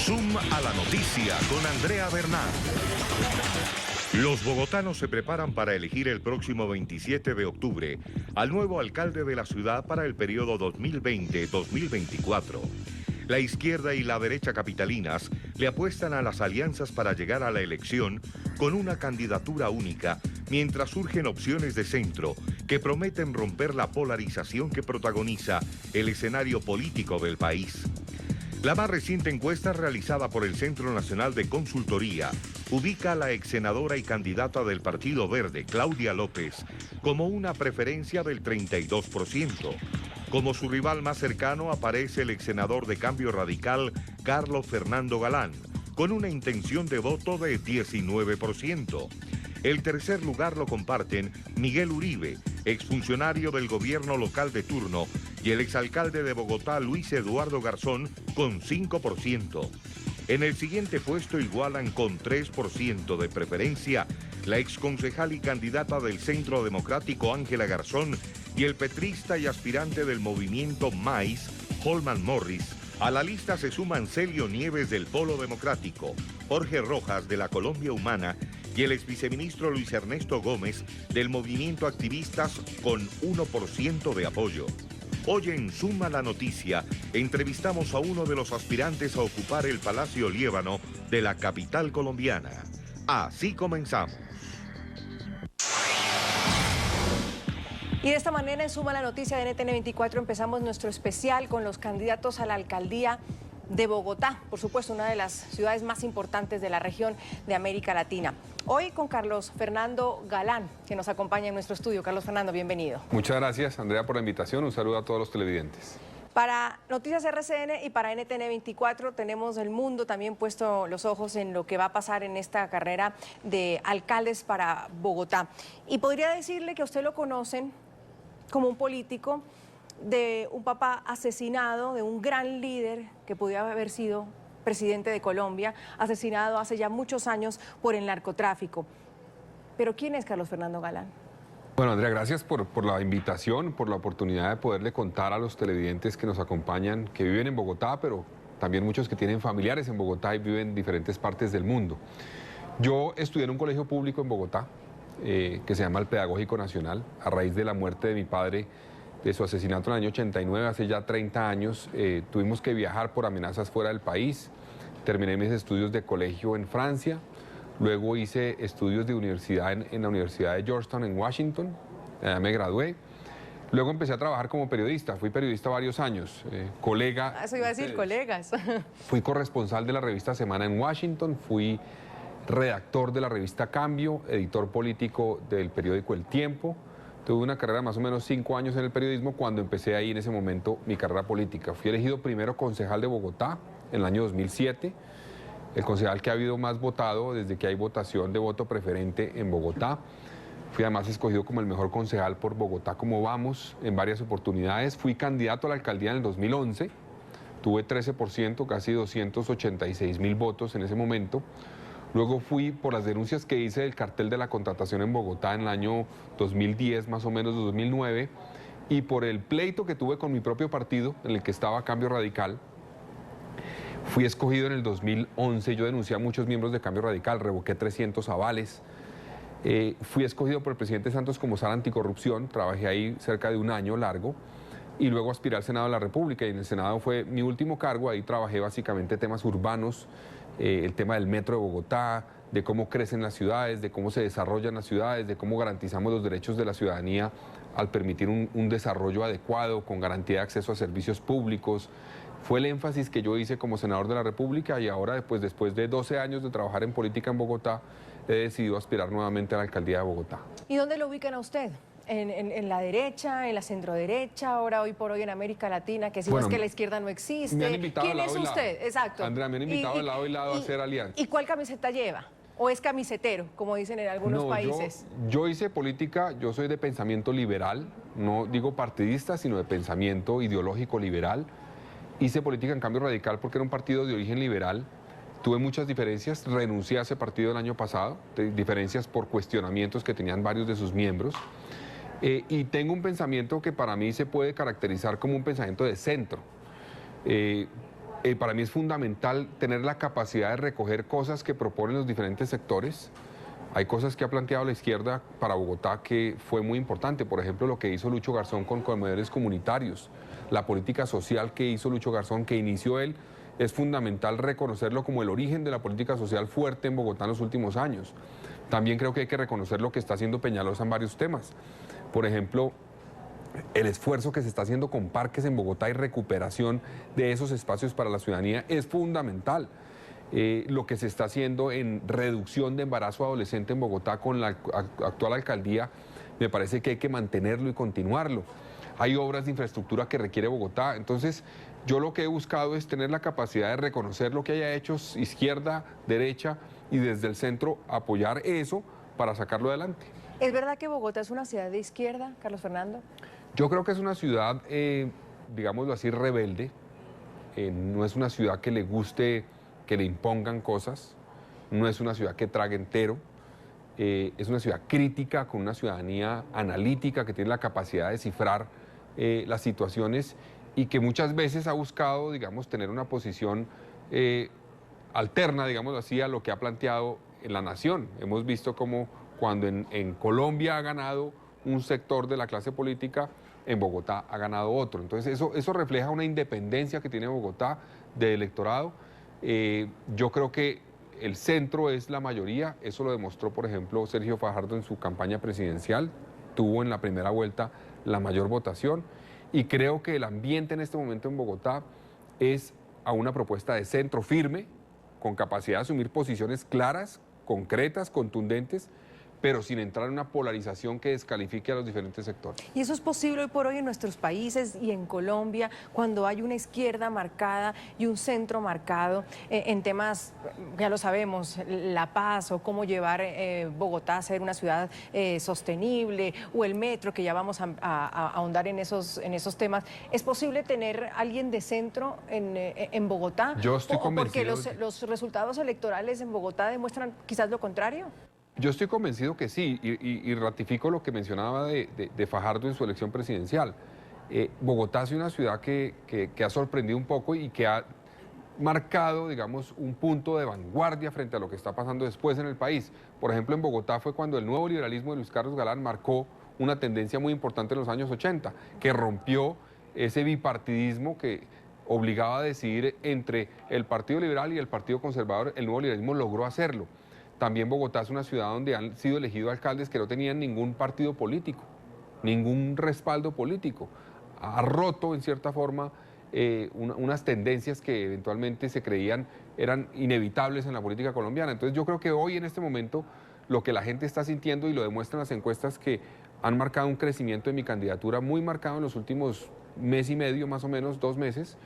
Zoom a la noticia con Andrea Bernal. Los bogotanos se preparan para elegir el próximo 27 de octubre al nuevo alcalde de la ciudad para el periodo 2020-2024. La izquierda y la derecha capitalinas le apuestan a las alianzas para llegar a la elección con una candidatura única, mientras surgen opciones de centro que prometen romper la polarización que protagoniza el escenario político del país. La más reciente encuesta realizada por el Centro Nacional de Consultoría ubica a la ex senadora y candidata del Partido Verde, Claudia López, como una preferencia del 32%. Como su rival más cercano aparece el ex senador de Cambio Radical, Carlos Fernando Galán, con una intención de voto de 19%. El tercer lugar lo comparten Miguel Uribe, exfuncionario del gobierno local de turno, y el exalcalde de Bogotá, Luis Eduardo Garzón, con 5%. En el siguiente puesto igualan con 3% de preferencia la exconcejal y candidata del Centro Democrático, Ángela Garzón, y el petrista y aspirante del movimiento MAIS, Holman Morris. A la lista se suman Celio Nieves del Polo Democrático, Jorge Rojas de la Colombia Humana y el exviceministro Luis Ernesto Gómez del movimiento Activistas con 1% de apoyo. Hoy en Suma la Noticia entrevistamos a uno de los aspirantes a ocupar el Palacio Liébano de la capital colombiana. Así comenzamos. Y de esta manera en Suma la Noticia de NTN 24 empezamos nuestro especial con los candidatos a la alcaldía de Bogotá, por supuesto una de las ciudades más importantes de la región de América Latina. Hoy con Carlos Fernando Galán, que nos acompaña en nuestro estudio. Carlos Fernando, bienvenido. Muchas gracias, Andrea, por la invitación. Un saludo a todos los televidentes. Para Noticias RCN y para NTN 24 tenemos el mundo también puesto los ojos en lo que va a pasar en esta carrera de alcaldes para Bogotá. Y podría decirle que a usted lo conocen como un político de un papá asesinado, de un gran líder que pudiera haber sido presidente de Colombia, asesinado hace ya muchos años por el narcotráfico. Pero ¿quién es Carlos Fernando Galán? Bueno, Andrea, gracias por la invitación, por la oportunidad de poderle contar a los televidentes que nos acompañan, que viven en Bogotá, pero también muchos que tienen familiares en Bogotá y viven en diferentes partes del mundo. Yo estudié en un colegio público en Bogotá, que se llama el Pedagógico Nacional, a raíz de la muerte de mi padre, de su asesinato en el año 89, hace ya 30 años, tuvimos que viajar por amenazas fuera del país. Terminé mis estudios de colegio en Francia, luego hice estudios de universidad en la Universidad de Georgetown en Washington, allá me gradué. Luego empecé a trabajar como periodista, fui periodista varios años, colega. Eso iba a decir, colegas. Fui corresponsal de la revista Semana en Washington, fui redactor de la revista Cambio, editor político del periódico El Tiempo. Tuve una carrera de más o menos 5 años en el periodismo cuando empecé ahí en ese momento mi carrera política. Fui elegido primero concejal de Bogotá en el año 2007, el concejal que ha habido más votado desde que hay votación de voto preferente en Bogotá. Fui además escogido como el mejor concejal por Bogotá Como Vamos en varias oportunidades. Fui candidato a la alcaldía en el 2011, tuve 13%, casi 286.000 votos en ese momento. Luego fui por las denuncias que hice del cartel de la contratación en Bogotá en el año 2010, más o menos 2009, y por el pleito que tuve con mi propio partido, en el que estaba Cambio Radical. Fui escogido en el 2011, yo denuncié a muchos miembros de Cambio Radical, revoqué 300 avales. Fui escogido por el presidente Santos como sala anticorrupción, trabajé ahí cerca de un año largo, y luego aspiré al Senado de la República, y en el Senado fue mi último cargo. Ahí trabajé básicamente temas urbanos, el tema del metro de Bogotá, de cómo crecen las ciudades, de cómo se desarrollan las ciudades, de cómo garantizamos los derechos de la ciudadanía al permitir un desarrollo adecuado, con garantía de acceso a servicios públicos. Fue el énfasis que yo hice como senador de la República, y ahora, después de 12 años de trabajar en política en Bogotá, he decidido aspirar nuevamente a la alcaldía de Bogotá. ¿Y dónde lo ubican a usted? ¿En la derecha, en la centroderecha, ahora hoy por hoy en América Latina, que si no es que la izquierda no existe? Me han invitado ¿Quién es usted? Exacto. Andrea, me han invitado de lado y lado a hacer alianza. ¿Y cuál camiseta lleva? ¿O es camisetero, como dicen en algunos países? Yo hice política, yo soy de pensamiento liberal, no digo partidista, sino de pensamiento ideológico liberal. Hice política en Cambio Radical porque era un partido de origen liberal. Tuve muchas diferencias, renuncié a ese partido el año pasado, diferencias por cuestionamientos que tenían varios de sus miembros. Y tengo un pensamiento que para mí se puede caracterizar como un pensamiento de centro. Para mí es fundamental tener la capacidad de recoger cosas que proponen los diferentes sectores. Hay cosas que ha planteado la izquierda para Bogotá que fue muy importante. Por ejemplo, lo que hizo Lucho Garzón con comedores comunitarios, la política social que hizo Lucho Garzón, que inició él, es fundamental reconocerlo como el origen de la política social fuerte en Bogotá en los últimos años. También creo que hay que reconocer lo que está haciendo Peñalosa en varios temas. Por ejemplo, el esfuerzo que se está haciendo con parques en Bogotá y recuperación de esos espacios para la ciudadanía es fundamental. Lo que se está haciendo en reducción de embarazo adolescente en Bogotá con la actual alcaldía, me parece que hay que mantenerlo y continuarlo. Hay obras de infraestructura que requiere Bogotá, entonces yo lo que he buscado es tener la capacidad de reconocer lo que haya hecho izquierda, derecha y desde el centro apoyar eso para sacarlo adelante. ¿Es verdad que Bogotá es una ciudad de izquierda, Carlos Fernando? Yo creo que es una ciudad, digámoslo así, rebelde. No es una ciudad que le guste que le impongan cosas, no es una ciudad que trague entero, es una ciudad crítica, con una ciudadanía analítica que tiene la capacidad de descifrar las situaciones y que muchas veces ha buscado, digamos, tener una posición alterna, digámoslo así, a lo que ha planteado en la nación. Hemos visto como cuando en Colombia ha ganado un sector de la clase política, en Bogotá ha ganado otro. Entonces eso refleja una independencia que tiene Bogotá de electorado. Yo creo que el centro es la mayoría, eso lo demostró, por ejemplo, Sergio Fajardo en su campaña presidencial, tuvo en la primera vuelta la mayor votación y creo que el ambiente en este momento en Bogotá es a una propuesta de centro firme, con capacidad de asumir posiciones claras, concretas, contundentes, pero sin entrar en una polarización que descalifique a los diferentes sectores. Y eso es posible hoy por hoy en nuestros países y en Colombia, cuando hay una izquierda marcada y un centro marcado en temas, ya lo sabemos, la paz o cómo llevar Bogotá a ser una ciudad sostenible, o el metro, que ya vamos a ahondar en esos temas. ¿Es posible tener alguien de centro en Bogotá? Yo estoy convencido. Porque los resultados electorales en Bogotá demuestran quizás lo contrario. Yo estoy convencido que sí, y ratifico lo que mencionaba de Fajardo en su elección presidencial. Bogotá es una ciudad que ha sorprendido un poco y que ha marcado, digamos, un punto de vanguardia frente a lo que está pasando después en el país. Por ejemplo, en Bogotá fue cuando el nuevo liberalismo de Luis Carlos Galán marcó una tendencia muy importante en los años 80, que rompió ese bipartidismo que obligaba a decidir entre el Partido Liberal y el Partido Conservador. El nuevo liberalismo logró hacerlo. También Bogotá es una ciudad donde han sido elegidos alcaldes que no tenían ningún partido político, ningún respaldo político. Ha roto, en cierta forma, unas tendencias que eventualmente se creían eran inevitables en la política colombiana. Entonces yo creo que hoy, en este momento, lo que la gente está sintiendo, y lo demuestran las encuestas que han marcado un crecimiento de mi candidatura muy marcado en los últimos mes y medio, más o menos 2 meses,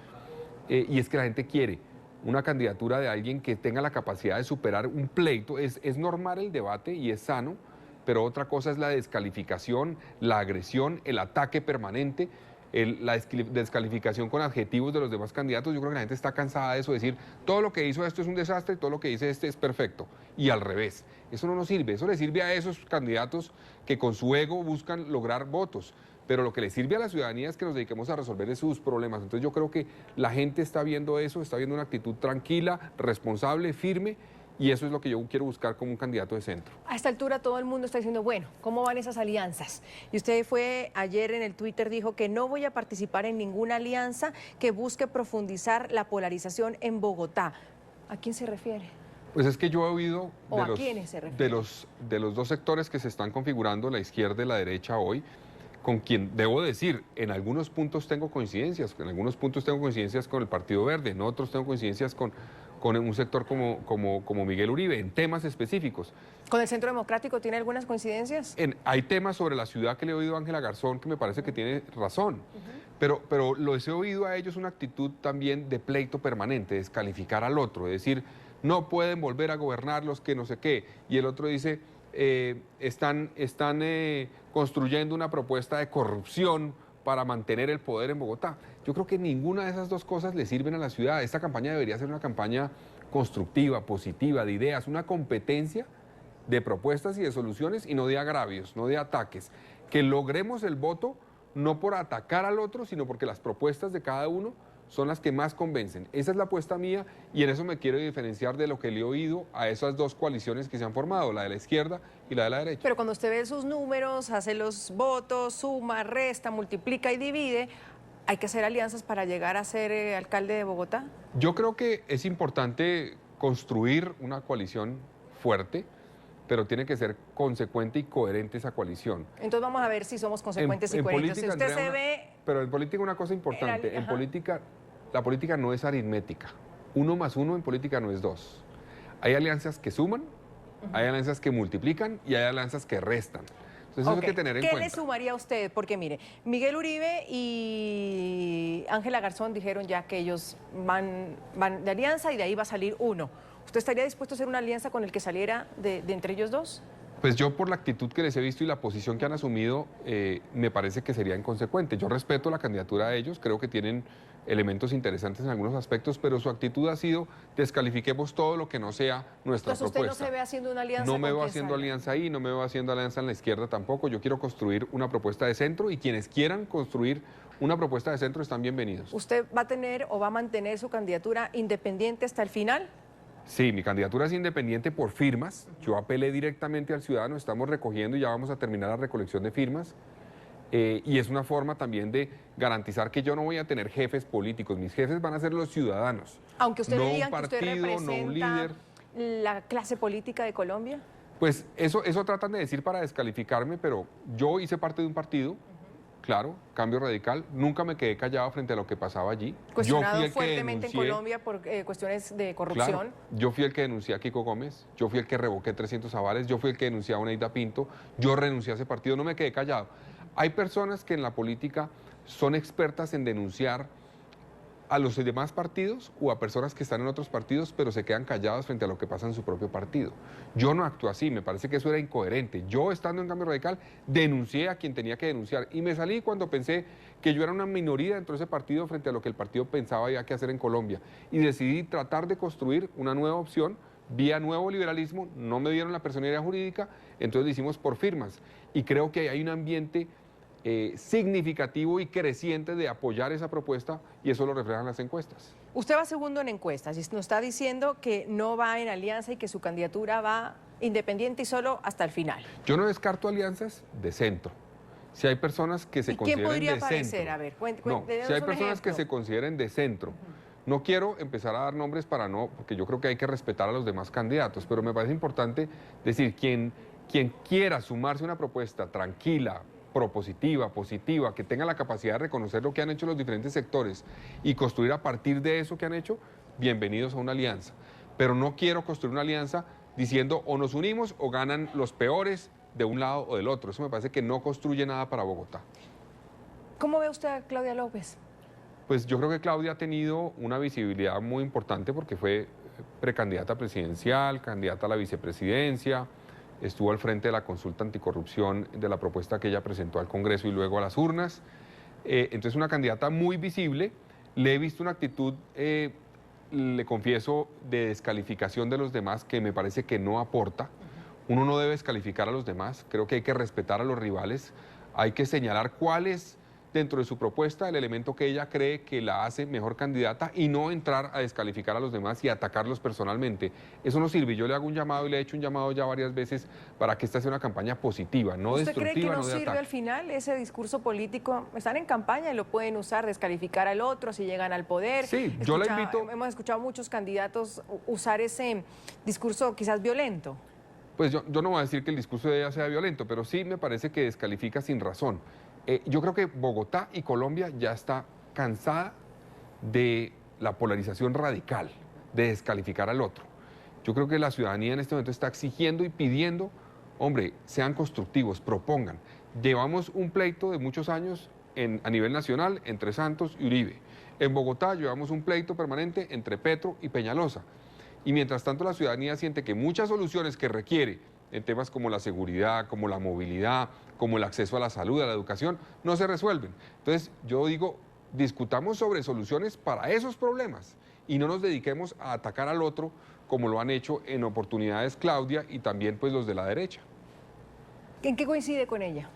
y es que la gente quiere una candidatura de alguien que tenga la capacidad de superar un pleito. Es normal el debate y es sano, pero otra cosa es la descalificación, la agresión, el ataque permanente, la descalificación con adjetivos de los demás candidatos. Yo creo que la gente está cansada de eso, de decir todo lo que hizo esto es un desastre, todo lo que dice este es perfecto, y al revés. Eso no nos sirve, eso le sirve a esos candidatos que con su ego buscan lograr votos. Pero lo que le sirve a la ciudadanía es que nos dediquemos a resolver sus problemas. Entonces yo creo que la gente está viendo eso, está viendo una actitud tranquila, responsable, firme, y eso es lo que yo quiero buscar como un candidato de centro. A esta altura todo el mundo está diciendo, bueno, ¿cómo van esas alianzas? Y usted fue ayer en el Twitter, dijo que no voy a participar en ninguna alianza que busque profundizar la polarización en Bogotá. ¿A quién se refiere? Pues es que yo he oído de los dos sectores que se están configurando, la izquierda y la derecha hoy, con quien debo decir, en algunos puntos tengo coincidencias, con el Partido Verde, en otros tengo coincidencias con un sector como Miguel Uribe, en temas específicos. ¿Con el Centro Democrático tiene algunas coincidencias? Hay temas sobre la ciudad que le he oído a Ángela Garzón que me parece que tiene razón, pero les he oído a ellos una actitud también de pleito permanente, de descalificar al otro, de decir, no pueden volver a gobernar los que no sé qué, y el otro dice, están construyendo una propuesta de corrupción para mantener el poder en Bogotá. Yo creo que ninguna de esas dos cosas le sirven a la ciudad. Esta campaña debería ser una campaña constructiva, positiva, de ideas, una competencia de propuestas y de soluciones y no de agravios, no de ataques. Que logremos el voto no por atacar al otro, sino porque las propuestas de cada uno son las que más convencen. Esa es la apuesta mía y en eso me quiero diferenciar de lo que le he oído a esas dos coaliciones que se han formado, la de la izquierda y la de la derecha. Pero cuando usted ve sus números, hace los votos, suma, resta, multiplica y divide, ¿hay que hacer alianzas para llegar a ser alcalde de Bogotá? Yo creo que es importante construir una coalición fuerte, pero tiene que ser consecuente y coherente esa coalición. Entonces vamos a ver si somos consecuentes y coherentes. Si usted Andrea, se ve... Pero en política una cosa importante, en política, la política no es aritmética. 1 más 1 en política no es 2. Hay alianzas que suman, hay alianzas que multiplican y hay alianzas que restan. Entonces eso hay que tener en cuenta. ¿Qué le sumaría a usted? Porque mire, Miguel Uribe y Ángela Garzón dijeron ya que ellos van de alianza y de ahí va a salir uno. ¿Usted estaría dispuesto a hacer una alianza con el que saliera de entre ellos dos? Pues yo por la actitud que les he visto y la posición que han asumido, me parece que sería inconsecuente. Yo respeto la candidatura de ellos, creo que tienen elementos interesantes en algunos aspectos, pero su actitud ha sido descalifiquemos todo lo que no sea nuestra Entonces, propuesta. ¿usted no se ve haciendo una alianza? No me con veo quien haciendo salga? alianza ahí, no me veo haciendo alianza en la izquierda tampoco. Yo quiero construir una propuesta de centro y quienes quieran construir una propuesta de centro están bienvenidos. ¿Usted va a tener o va a mantener su candidatura independiente hasta el final? Sí, mi candidatura es independiente por firmas. Yo apelé directamente al ciudadano, estamos recogiendo y ya vamos a terminar la recolección de firmas. Y es una forma también de garantizar que yo no voy a tener jefes políticos, mis jefes van a ser los ciudadanos. Aunque usted no le diga un que usted partido, representa no un líder. la clase política de Colombia. Pues eso tratan de decir para descalificarme, pero yo hice parte de un partido, claro, Cambio Radical, nunca me quedé callado frente a lo que pasaba allí. Cuestionado fuertemente en Colombia por cuestiones de corrupción. Claro, yo fui el que denuncié a Kiko Gómez, yo fui el que revoqué 300 avales, yo fui el que denuncié a Oneida Pinto, yo renuncié a ese partido, no me quedé callado. Hay personas que en la política son expertas en denunciar a los demás partidos o a personas que están en otros partidos, pero se quedan callados frente a lo que pasa en su propio partido. Yo no actúo así, me parece que eso era incoherente. Yo, estando en Cambio Radical, denuncié a quien tenía que denunciar y me salí cuando pensé que yo era una minoría dentro de ese partido frente a lo que el partido pensaba había que hacer en Colombia. Y decidí tratar de construir una nueva opción vía nuevo liberalismo, no me dieron la personería jurídica, entonces lo hicimos por firmas. Y creo que hay un ambiente significativo y creciente de apoyar esa propuesta y eso lo reflejan las encuestas. Usted va segundo en encuestas y nos está diciendo que no va en alianza y que su candidatura va independiente y solo hasta el final. Yo no descarto alianzas de centro. Si hay personas que se consideren de centro. ¿Quién podría aparecer? A ver, no, si hay personas que se consideren de centro. No quiero empezar a dar nombres porque yo creo que hay que respetar a los demás candidatos, pero me parece importante decir, quien quiera sumarse a una propuesta tranquila, propositiva, positiva, que tenga la capacidad de reconocer lo que han hecho los diferentes sectores y construir a partir de eso que han hecho, bienvenidos a una alianza. Pero no quiero construir una alianza diciendo o nos unimos o ganan los peores de un lado o del otro. Eso me parece que no construye nada para Bogotá. ¿Cómo ve usted a Claudia López? Pues yo creo que Claudia ha tenido una visibilidad muy importante porque fue precandidata presidencial, candidata a la vicepresidencia, estuvo al frente de la consulta anticorrupción de la propuesta que ella presentó al Congreso y luego a las urnas. Entonces una candidata muy visible. Le he visto una actitud, le confieso, de descalificación de los demás que me parece que no aporta. Uno no debe descalificar a los demás, creo que hay que respetar a los rivales, hay que señalar cuál es dentro de su propuesta el elemento que ella cree que la hace mejor candidata y no entrar a descalificar a los demás y atacarlos personalmente. Eso no sirve. Yo le hago un llamado y le he hecho un llamado ya varias veces para que esta sea una campaña positiva, no destructiva, ¿Usted cree que no de sirve ataque. al final ese discurso político? Están en campaña y lo pueden usar, descalificar al otro si llegan al poder. Sí, yo la invito. Hemos escuchado a muchos candidatos usar ese discurso quizás violento. Pues yo no voy a decir que el discurso de ella sea violento, pero sí me parece que descalifica sin razón. Yo creo que Bogotá y Colombia ya está cansada de la polarización radical, de descalificar al otro. Yo creo que la ciudadanía en este momento está exigiendo y pidiendo, hombre, sean constructivos, propongan. Llevamos un pleito de muchos años a nivel nacional entre Santos y Uribe. En Bogotá llevamos un pleito permanente entre Petro y Peñalosa. Y mientras tanto la ciudadanía siente que muchas soluciones que requiere en temas como la seguridad, como la movilidad, como el acceso a la salud, a la educación, no se resuelven. Entonces yo digo, discutamos sobre soluciones para esos problemas y no nos dediquemos a atacar al otro como lo han hecho en oportunidades Claudia y también pues los de la derecha. ¿En qué coincide con ella?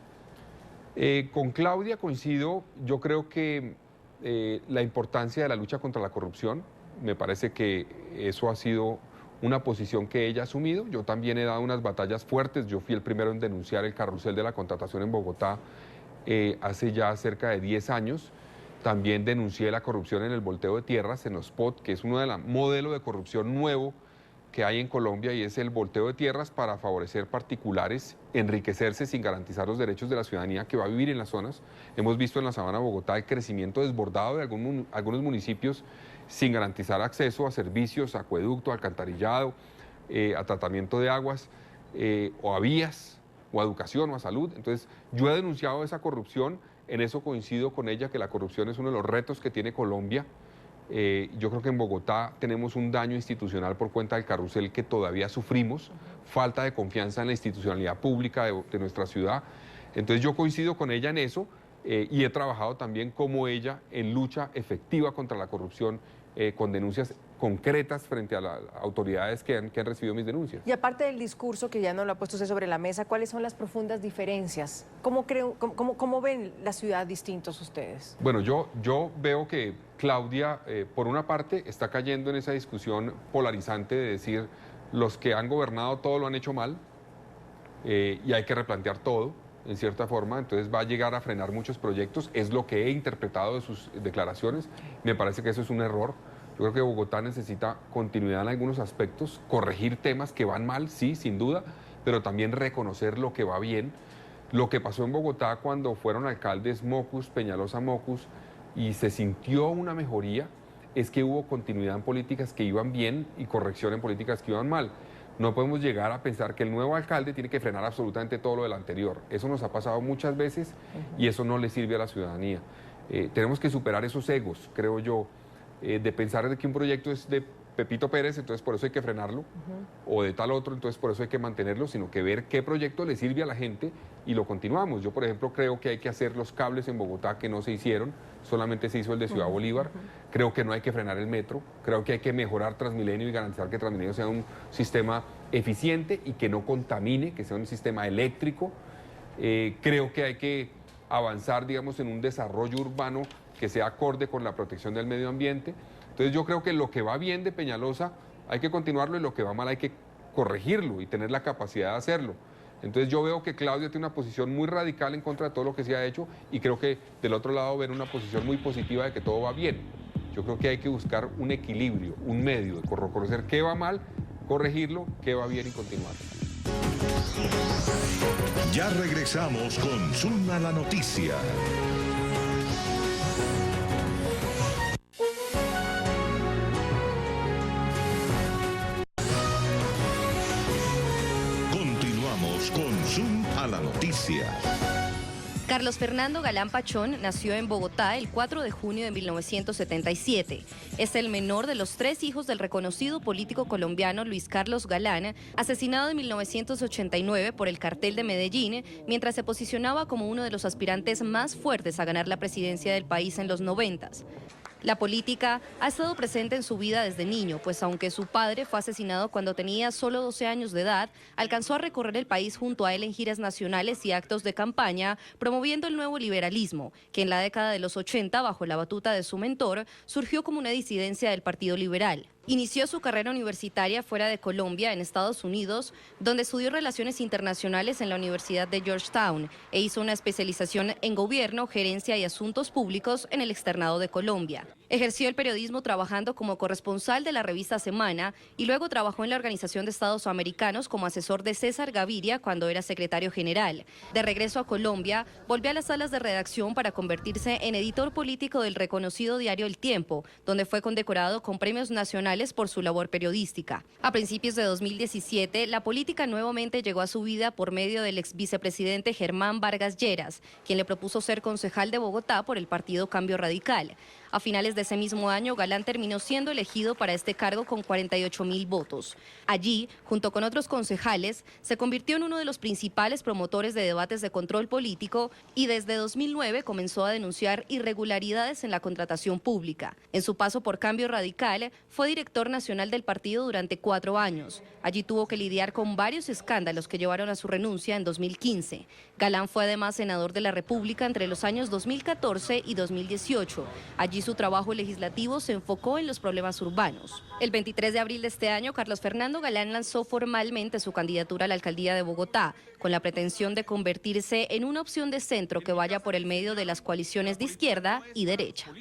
Con Claudia coincido, yo creo que la importancia de la lucha contra la corrupción. Me parece que eso ha sido una posición que ella ha asumido. Yo también he dado unas batallas fuertes. Yo fui el primero en denunciar el carrusel de la contratación en Bogotá hace ya cerca de 10 años. También denuncié la corrupción en el volteo de tierras, en OSPOT, que es uno de los modelos de corrupción nuevo que hay en Colombia, y es el volteo de tierras para favorecer particulares, enriquecerse sin garantizar los derechos de la ciudadanía que va a vivir en las zonas. Hemos visto en la Sabana de Bogotá el crecimiento desbordado de algunos municipios sin garantizar acceso a servicios, a acueducto, a alcantarillado, a tratamiento de aguas, o a vías, o a educación, o a salud. Entonces, yo he denunciado esa corrupción. En eso coincido con ella, que la corrupción es uno de los retos que tiene Colombia. Yo creo que en Bogotá tenemos un daño institucional por cuenta del carrusel que todavía sufrimos, falta de confianza en la institucionalidad pública de nuestra ciudad. Entonces yo coincido con ella en eso, y he trabajado también como ella en lucha efectiva contra la corrupción, con denuncias concretas frente a las autoridades que han recibido mis denuncias. Y aparte del discurso que ya no lo ha puesto usted sobre la mesa, ¿cuáles son las profundas diferencias? ¿Cómo ven la ciudad distintos ustedes? Bueno, yo veo que Claudia, por una parte, está cayendo en esa discusión polarizante de decir los que han gobernado todo lo han hecho mal, y hay que replantear todo, en cierta forma. Entonces va a llegar a frenar muchos proyectos, es lo que he interpretado de sus declaraciones. Me parece que eso es un error. Yo creo que Bogotá necesita continuidad en algunos aspectos, corregir temas que van mal, sí, sin duda, pero también reconocer lo que va bien. Lo que pasó en Bogotá cuando fueron alcaldes Mocus, Peñalosa Mocus, y se sintió una mejoría, es que hubo continuidad en políticas que iban bien y corrección en políticas que iban mal. No podemos llegar a pensar que el nuevo alcalde tiene que frenar absolutamente todo lo del anterior. Eso nos ha pasado muchas veces y eso no le sirve a la ciudadanía. Tenemos que superar esos egos, creo yo, de pensar de que un proyecto es de Pepito Pérez, entonces por eso hay que frenarlo, o de tal otro, entonces por eso hay que mantenerlo, sino que ver qué proyecto le sirve a la gente y lo continuamos. Yo, por ejemplo, creo que hay que hacer los cables en Bogotá que no se hicieron, solamente se hizo el de Ciudad Bolívar. Creo que no hay que frenar el metro, creo que hay que mejorar Transmilenio y garantizar que Transmilenio sea un sistema eficiente y que no contamine, que sea un sistema eléctrico. Creo que hay que avanzar, digamos, en un desarrollo urbano que sea acorde con la protección del medio ambiente. Entonces yo creo que lo que va bien de Peñalosa hay que continuarlo y lo que va mal hay que corregirlo y tener la capacidad de hacerlo. Entonces yo veo que Claudia tiene una posición muy radical en contra de todo lo que se ha hecho, y creo que del otro lado ven una posición muy positiva de que todo va bien. Yo creo que hay que buscar un equilibrio, un medio de reconocer qué va mal, corregirlo, qué va bien y continuar. Ya regresamos con Zoom a la noticia. Continuamos con Zoom a la noticia. Carlos Fernando Galán Pachón nació en Bogotá el 4 de junio de 1977. Es el menor de los 3 hijos del reconocido político colombiano Luis Carlos Galán, asesinado en 1989 por el cartel de Medellín, mientras se posicionaba como uno de los aspirantes más fuertes a ganar la presidencia del país en los 90s. La política ha estado presente en su vida desde niño, pues aunque su padre fue asesinado cuando tenía solo 12 años de edad, alcanzó a recorrer el país junto a él en giras nacionales y actos de campaña, promoviendo el nuevo liberalismo, que en la década de los 80, bajo la batuta de su mentor, surgió como una disidencia del Partido Liberal. Inició su carrera universitaria fuera de Colombia, en Estados Unidos, donde estudió Relaciones Internacionales en la Universidad de Georgetown e hizo una especialización en Gobierno, Gerencia y Asuntos Públicos en el Externado de Colombia. Ejerció el periodismo trabajando como corresponsal de la revista Semana y luego trabajó en la Organización de Estados Americanos como asesor de César Gaviria cuando era secretario general. De regreso a Colombia, volvió a las salas de redacción para convertirse en editor político del reconocido diario El Tiempo, donde fue condecorado con premios nacionales por su labor periodística. A principios de 2017, la política nuevamente llegó a su vida por medio del ex vicepresidente Germán Vargas Lleras, quien le propuso ser concejal de Bogotá por el partido Cambio Radical. A finales de ese mismo año, Galán terminó siendo elegido para este cargo con 48.000 votos. Allí, junto con otros concejales, se convirtió en uno de los principales promotores de debates de control político y desde 2009 comenzó a denunciar irregularidades en la contratación pública. En su paso por Cambio Radical, fue director nacional del partido durante 4 años. Allí tuvo que lidiar con varios escándalos que llevaron a su renuncia en 2015. Galán fue además senador de la República entre los años 2014 y 2018. Allí su trabajo legislativo se enfocó en los problemas urbanos. El 23 de abril de este año, Carlos Fernando Galán lanzó formalmente su candidatura a la alcaldía de Bogotá, con la pretensión de convertirse en una opción de centro que vaya por el medio de las coaliciones de izquierda y derecha.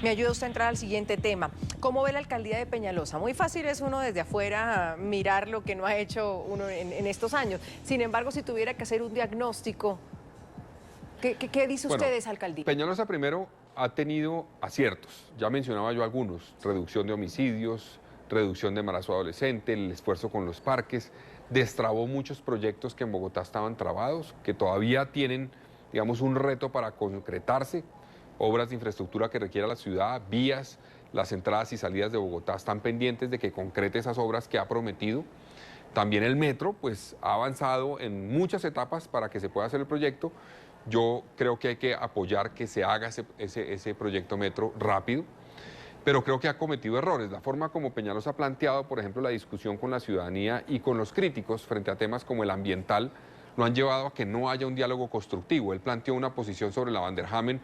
Me ayuda usted a entrar al siguiente tema. ¿Cómo ve la alcaldía de Peñalosa? Muy fácil es uno desde afuera mirar lo que no ha hecho uno en estos años. Sin embargo, si tuviera que hacer un diagnóstico, ¿qué dice usted de esa alcaldía? Peñalosa primero ha tenido aciertos. Ya mencionaba yo algunos: reducción de homicidios, reducción de embarazo adolescente, el esfuerzo con los parques, destrabó muchos proyectos que en Bogotá estaban trabados, que todavía tienen, digamos, un reto para concretarse. Obras de infraestructura que requiera la ciudad, vías, las entradas y salidas de Bogotá están pendientes de que concrete esas obras que ha prometido. También el metro, pues, ha avanzado en muchas etapas para que se pueda hacer el proyecto. Yo creo que hay que apoyar que se haga ese proyecto metro rápido, pero creo que ha cometido errores. La forma como Peñalosa ha planteado, por ejemplo, la discusión con la ciudadanía y con los críticos frente a temas como el ambiental, lo han llevado a que no haya un diálogo constructivo. Él planteó una posición sobre la Van der Hamen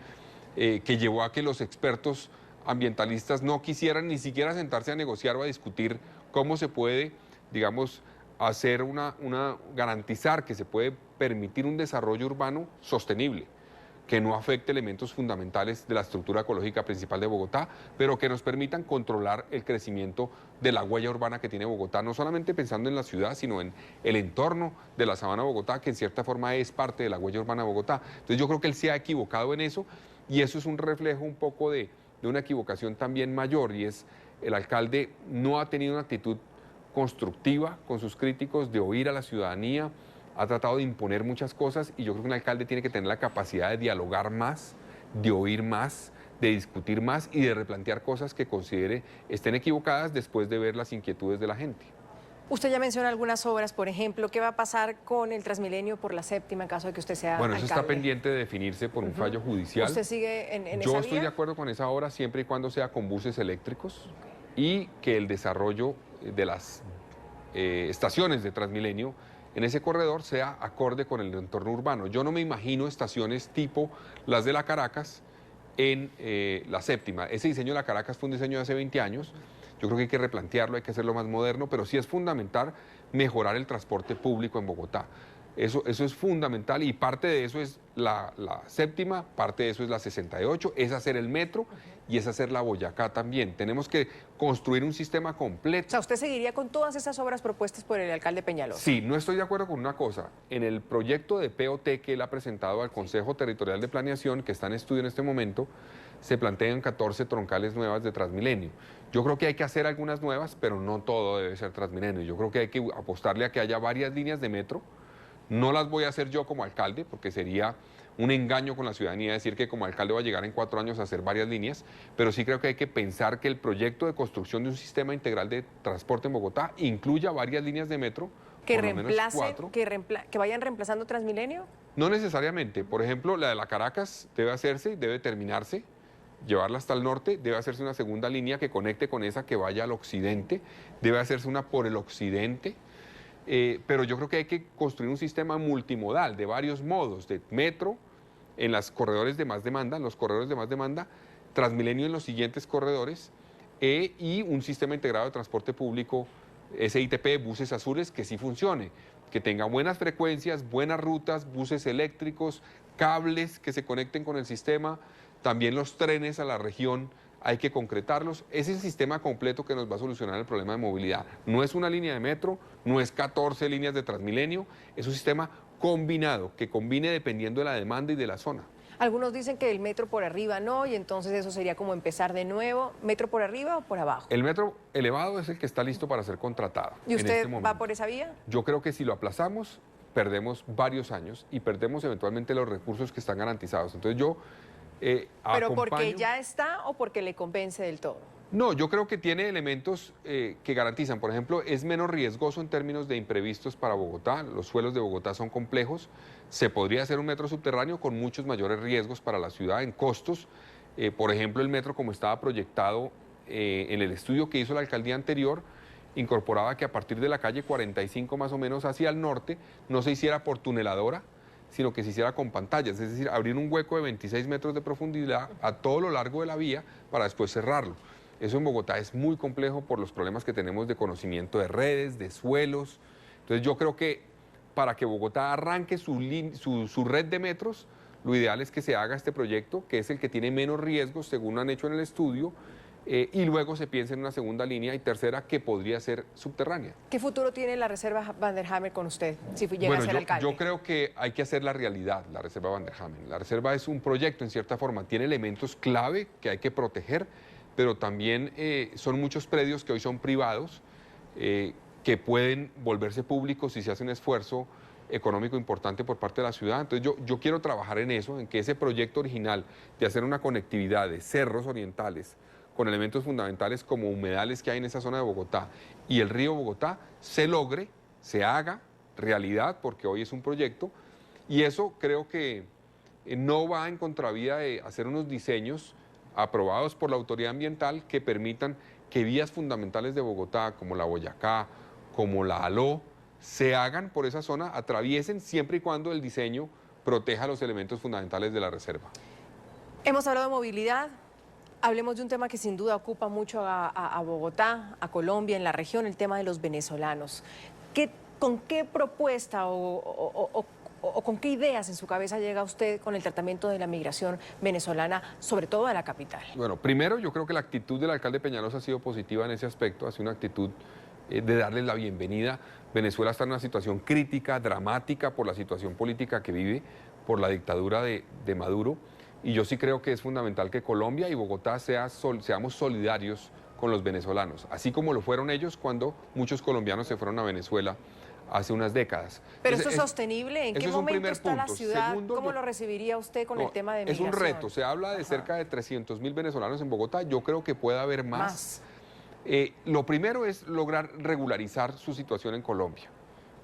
que llevó a que los expertos ambientalistas no quisieran ni siquiera sentarse a negociar o a discutir cómo se puede, digamos, hacer garantizar que se puede permitir un desarrollo urbano sostenible, que no afecte elementos fundamentales de la estructura ecológica principal de Bogotá, pero que nos permitan controlar el crecimiento de la huella urbana que tiene Bogotá, no solamente pensando en la ciudad, sino en el entorno de la sabana de Bogotá, que en cierta forma es parte de la huella urbana de Bogotá. Entonces yo creo que él se ha equivocado en eso, y eso es un reflejo un poco de una equivocación también mayor, y es el alcalde no ha tenido una actitud constructiva con sus críticos, de oír a la ciudadanía, ha tratado de imponer muchas cosas, y yo creo que un alcalde tiene que tener la capacidad de dialogar más, de oír más, de discutir más y de replantear cosas que considere estén equivocadas después de ver las inquietudes de la gente. Usted ya menciona algunas obras, por ejemplo, ¿qué va a pasar con el Transmilenio por la séptima en caso de que usted sea Bueno, eso alcalde? está pendiente de definirse por un fallo judicial. ¿Usted sigue en esa Yo vía? estoy de acuerdo con esa obra siempre y cuando sea con buses eléctricos y que el desarrollo de las estaciones de Transmilenio en ese corredor sea acorde con el entorno urbano. Yo no me imagino estaciones tipo las de la Caracas en la séptima. Ese diseño de la Caracas fue un diseño de hace 20 años. Yo creo que hay que replantearlo, hay que hacerlo más moderno, pero sí es fundamental mejorar el transporte público en Bogotá. Eso es fundamental, y parte de eso es la séptima, parte de eso es la 68, es hacer el metro y es hacer la Boyacá también. Tenemos que construir un sistema completo. O sea, ¿usted seguiría con todas esas obras propuestas por el alcalde Peñalosa? Sí, no estoy de acuerdo con una cosa. En el proyecto de POT que él ha presentado al Consejo Territorial de Planeación, que está en estudio en este momento, se plantean 14 troncales nuevas de Transmilenio. Yo creo que hay que hacer algunas nuevas, pero no todo debe ser Transmilenio. Yo creo que hay que apostarle a que haya varias líneas de metro. No las voy a hacer yo como alcalde, porque sería un engaño con la ciudadanía decir que como alcalde va a llegar en 4 años a hacer varias líneas, pero sí creo que hay que pensar que el proyecto de construcción de un sistema integral de transporte en Bogotá incluya varias líneas de metro, ¿Que por lo menos 4. que vayan reemplazando Transmilenio? No necesariamente. Por ejemplo, la de la Caracas debe hacerse, debe terminarse, llevarla hasta el norte, debe hacerse una segunda línea que conecte con esa que vaya al occidente, debe hacerse una por el occidente, pero yo creo que hay que construir un sistema multimodal de varios modos, de metro en los corredores de más demanda, Transmilenio en los siguientes corredores, y un sistema integrado de transporte público, SITP, buses azules, que sí funcione, que tenga buenas frecuencias, buenas rutas, buses eléctricos, cables que se conecten con el sistema, también los trenes a la región, hay que concretarlos. Es el sistema completo que nos va a solucionar el problema de movilidad. No es una línea de metro, no es 14 líneas de Transmilenio, es un sistema combinado, que combine dependiendo de la demanda y de la zona. Algunos dicen que el metro por arriba no, y entonces eso sería como empezar de nuevo. ¿Metro por arriba o por abajo? El metro elevado es el que está listo para ser contratado. ¿Y usted va por esa vía? Yo creo que si lo aplazamos, perdemos varios años y perdemos eventualmente los recursos que están garantizados. Entonces yo ¿Pero porque acompaño. ya está o porque le convence del todo? No, yo creo que tiene elementos que garantizan. Por ejemplo, es menos riesgoso en términos de imprevistos para Bogotá. Los suelos de Bogotá son complejos. Se podría hacer un metro subterráneo con muchos mayores riesgos para la ciudad en costos. Por ejemplo, el metro, como estaba proyectado en el estudio que hizo la alcaldía anterior, incorporaba que a partir de la calle 45 más o menos hacia el norte no se hiciera por tuneladora, sino que se hiciera con pantallas, es decir, abrir un hueco de 26 metros de profundidad a todo lo largo de la vía para después cerrarlo. Eso en Bogotá es muy complejo por los problemas que tenemos de conocimiento de redes, de suelos. Entonces yo creo que para que Bogotá arranque su red de metros, lo ideal es que se haga este proyecto, que es el que tiene menos riesgos, según han hecho en el estudio, y luego se piensa en una segunda línea y tercera que podría ser subterránea. ¿Qué futuro tiene la Reserva Van der Hamer con usted, si llega Bueno, a ser alcalde? yo creo que hay que hacer la realidad, la Reserva Van der Hamer. La Reserva es un proyecto, en cierta forma, tiene elementos clave que hay que proteger, pero también son muchos predios que hoy son privados, que pueden volverse públicos si se hace un esfuerzo económico importante por parte de la ciudad. Entonces yo quiero trabajar en eso, en que ese proyecto original de hacer una conectividad de cerros orientales con elementos fundamentales como humedales que hay en esa zona de Bogotá y el río Bogotá, se logre, se haga realidad, porque hoy es un proyecto, y eso creo que no va en contravía de hacer unos diseños aprobados por la autoridad ambiental que permitan que vías fundamentales de Bogotá, como la Boyacá, como la Aló, se hagan por esa zona, atraviesen siempre y cuando el diseño proteja los elementos fundamentales de la reserva. Hemos hablado de movilidad. Hablemos de un tema que sin duda ocupa mucho a Bogotá, a Colombia, en la región, el tema de los venezolanos. ¿Con qué propuesta o con qué ideas en su cabeza llega usted con el tratamiento de la migración venezolana, sobre todo a la capital? Bueno, primero yo creo que la actitud del alcalde Peñalosa ha sido positiva en ese aspecto, ha sido una actitud de darles la bienvenida. Venezuela está en una situación crítica, dramática por la situación política que vive, por la dictadura de Maduro. Y yo sí creo que es fundamental que Colombia y Bogotá seamos solidarios con los venezolanos, así como lo fueron ellos cuando muchos colombianos se fueron a Venezuela hace unas décadas. ¿Pero eso es sostenible? ¿En qué momento está la ciudad? Segundo, ¿Cómo lo recibiría usted con el tema de migración? Es un reto, se habla de cerca de 300.000 venezolanos en Bogotá, yo creo que puede haber más. Lo primero es lograr regularizar su situación en Colombia.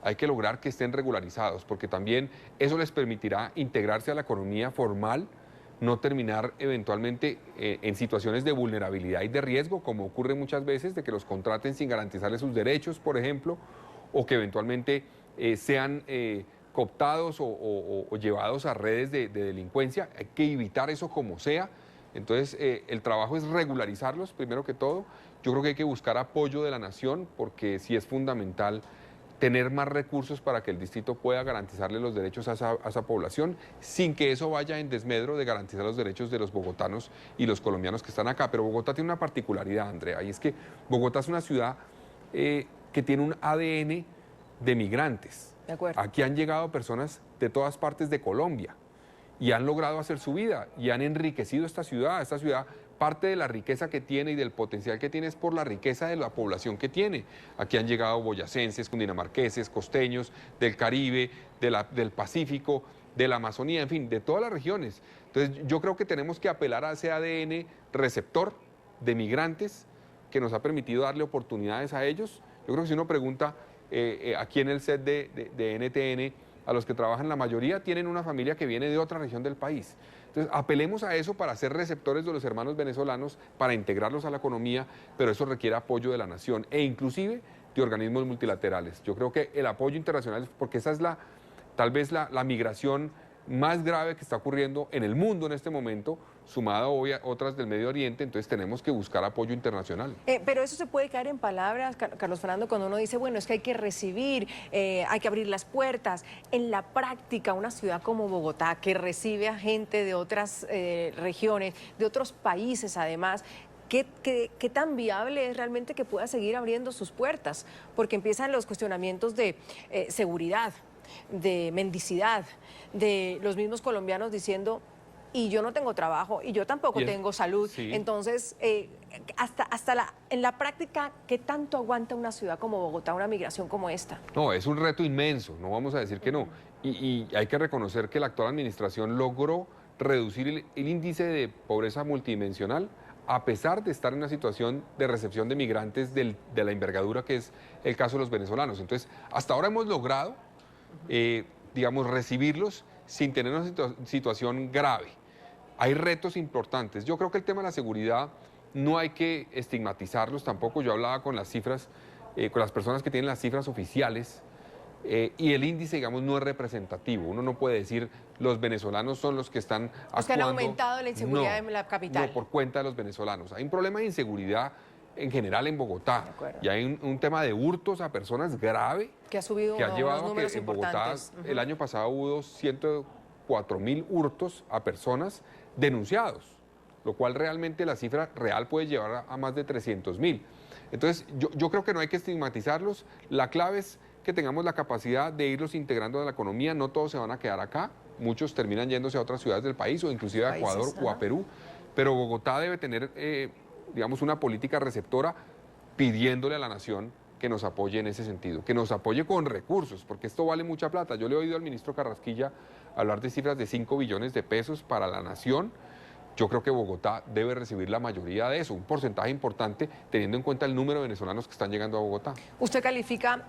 Hay que lograr que estén regularizados, porque también eso les permitirá integrarse a la economía formal, no terminar eventualmente en situaciones de vulnerabilidad y de riesgo, como ocurre muchas veces, de que los contraten sin garantizarles sus derechos, por ejemplo, o que eventualmente sean cooptados o llevados a redes de delincuencia. Hay que evitar eso como sea. Entonces, el trabajo es regularizarlos, primero que todo. Yo creo que hay que buscar apoyo de la nación, porque sí es fundamental tener más recursos para que el distrito pueda garantizarle los derechos a esa población, sin que eso vaya en desmedro de garantizar los derechos de los bogotanos y los colombianos que están acá. Pero Bogotá tiene una particularidad, Andrea, y es que Bogotá es una ciudad que tiene un ADN de migrantes. De acuerdo. Aquí han llegado personas de todas partes de Colombia y han logrado hacer su vida y han enriquecido esta ciudad. Esta ciudad, parte de la riqueza que tiene y del potencial que tiene es por la riqueza de la población que tiene. Aquí han llegado boyacenses, cundinamarqueses, costeños, del Caribe, del Pacífico, de la Amazonía, en fin, de todas las regiones. Entonces yo creo que tenemos que apelar a ese ADN receptor de migrantes que nos ha permitido darle oportunidades a ellos. Yo creo que si uno pregunta aquí en el set de NTN, a los que trabajan, la mayoría tienen una familia que viene de otra región del país. Entonces, apelemos a eso para ser receptores de los hermanos venezolanos, para integrarlos a la economía, pero eso requiere apoyo de la nación e inclusive de organismos multilaterales. Yo creo que el apoyo internacional, porque esa es tal vez la migración más grave que está ocurriendo en el mundo en este momento, sumada hoy a otras del Medio Oriente, entonces tenemos que buscar apoyo internacional. Pero eso se puede caer en palabras, Carlos Fernando, cuando uno dice, bueno, es que hay que recibir, hay que abrir las puertas. En la práctica, una ciudad como Bogotá, que recibe a gente de otras regiones, de otros países además, ¿qué tan viable es realmente que pueda seguir abriendo sus puertas? Porque empiezan los cuestionamientos de seguridad, de mendicidad, de los mismos colombianos diciendo, y yo no tengo trabajo, y yo tampoco tengo salud. Sí. Entonces, en la práctica, ¿qué tanto aguanta una ciudad como Bogotá, una migración como esta? No, es un reto inmenso, no vamos a decir que no. Y hay que reconocer que la actual administración logró reducir el índice de pobreza multidimensional, a pesar de estar en una situación de recepción de migrantes de la envergadura que es el caso de los venezolanos. Entonces, hasta ahora hemos logrado, digamos, recibirlos sin tener una situación grave. Hay retos importantes. Yo creo que el tema de la seguridad no hay que estigmatizarlos tampoco. Yo hablaba con las cifras, con las personas que tienen las cifras oficiales, y el índice, digamos, no es representativo. Uno no puede decir los venezolanos son los que están actuando. Es que han aumentado la inseguridad en la capital. No, por cuenta de los venezolanos. Hay un problema de inseguridad en general en Bogotá. Y hay un tema de hurtos a personas grave que ha subido que ha llevado a que en Bogotá el año pasado hubo 104.000 hurtos a personas denunciados, lo cual realmente la cifra real puede llevar a más de 300.000. Entonces, yo creo que no hay que estigmatizarlos. La clave es que tengamos la capacidad de irlos integrando a la economía. No todos se van a quedar acá, muchos terminan yéndose a otras ciudades del país o inclusive a Ecuador o a Perú, pero Bogotá debe tener, digamos, una política receptora pidiéndole a la nación que nos apoye en ese sentido, que nos apoye con recursos, porque esto vale mucha plata. Yo le he oído al ministro Carrasquilla hablar de cifras de 5 billones de pesos para la nación. Yo creo que Bogotá debe recibir la mayoría de eso, un porcentaje importante, teniendo en cuenta el número de venezolanos que están llegando a Bogotá. Usted califica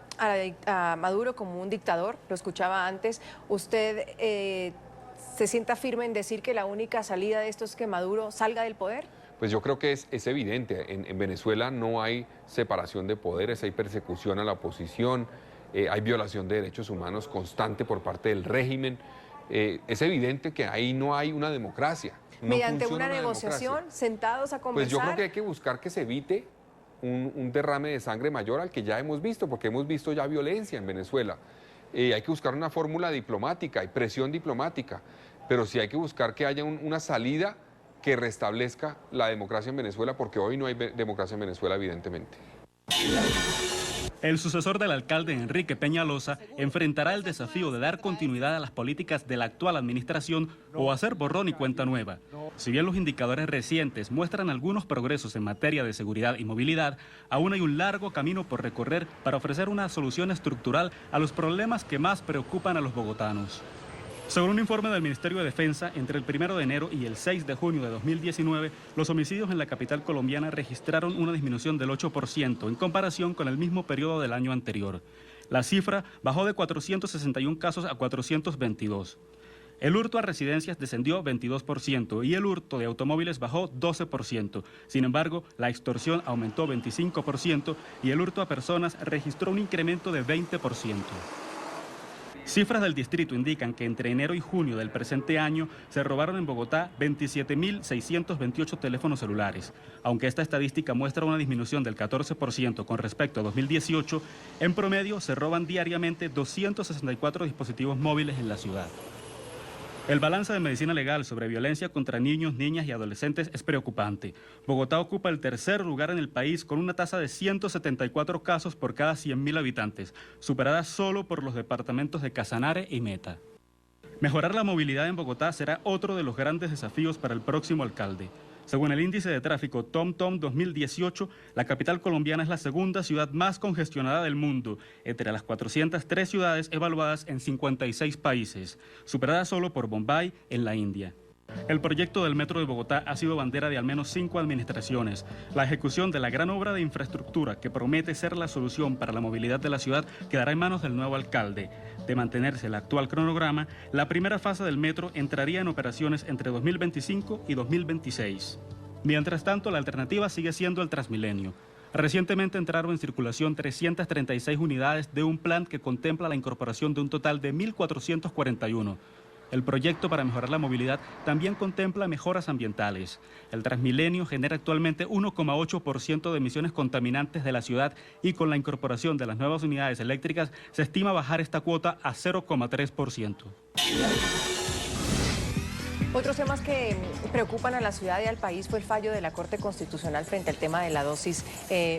a Maduro como un dictador, lo escuchaba antes. ¿Usted se sienta firme en decir que la única salida de esto es que Maduro salga del poder? Pues yo creo que es evidente. En Venezuela no hay separación de poderes, hay persecución a la oposición, hay violación de derechos humanos constante por parte del régimen. Es evidente que ahí no hay una democracia. Mediante una negociación, sentados a conversar. Pues yo creo que hay que buscar que se evite un derrame de sangre mayor al que ya hemos visto, porque hemos visto ya violencia en Venezuela. Hay que buscar una fórmula diplomática y presión diplomática, pero sí hay que buscar que haya una salida que restablezca la democracia en Venezuela, porque hoy no hay democracia en Venezuela, evidentemente. El sucesor del alcalde Enrique Peñalosa enfrentará el desafío de dar continuidad a las políticas de la actual administración o hacer borrón y cuenta nueva. Si bien los indicadores recientes muestran algunos progresos en materia de seguridad y movilidad, aún hay un largo camino por recorrer para ofrecer una solución estructural a los problemas que más preocupan a los bogotanos. Según un informe del Ministerio de Defensa, entre el 1 de enero y el 6 de junio de 2019, los homicidios en la capital colombiana registraron una disminución del 8% en comparación con el mismo periodo del año anterior. La cifra bajó de 461 casos a 422. El hurto a residencias descendió 22% y el hurto de automóviles bajó 12%. Sin embargo, la extorsión aumentó 25% y el hurto a personas registró un incremento de 20%. Cifras del distrito indican que entre enero y junio del presente año se robaron en Bogotá 27.628 teléfonos celulares. Aunque esta estadística muestra una disminución del 14% con respecto a 2018, en promedio se roban diariamente 264 dispositivos móviles en la ciudad. El balance de medicina legal sobre violencia contra niños, niñas y adolescentes es preocupante. Bogotá ocupa el tercer lugar en el país con una tasa de 174 casos por cada 100.000 habitantes, superada solo por los departamentos de Casanare y Meta. Mejorar la movilidad en Bogotá será otro de los grandes desafíos para el próximo alcalde. Según el índice de tráfico TomTom 2018, la capital colombiana es la segunda ciudad más congestionada del mundo, entre las 403 ciudades evaluadas en 56 países, superada solo por Bombay en la India. El proyecto del Metro de Bogotá ha sido bandera de al menos 5 administraciones. La ejecución de la gran obra de infraestructura que promete ser la solución para la movilidad de la ciudad quedará en manos del nuevo alcalde. De mantenerse el actual cronograma, la primera fase del metro entraría en operaciones entre 2025 y 2026. Mientras tanto, la alternativa sigue siendo el Transmilenio. Recientemente entraron en circulación 336 unidades de un plan que contempla la incorporación de un total de 1.441. El proyecto para mejorar la movilidad también contempla mejoras ambientales. El Transmilenio genera actualmente 1,8% de emisiones contaminantes de la ciudad y con la incorporación de las nuevas unidades eléctricas se estima bajar esta cuota a 0,3%. Otros temas que preocupan a la ciudad y al país fue el fallo de la Corte Constitucional frente al tema de la dosis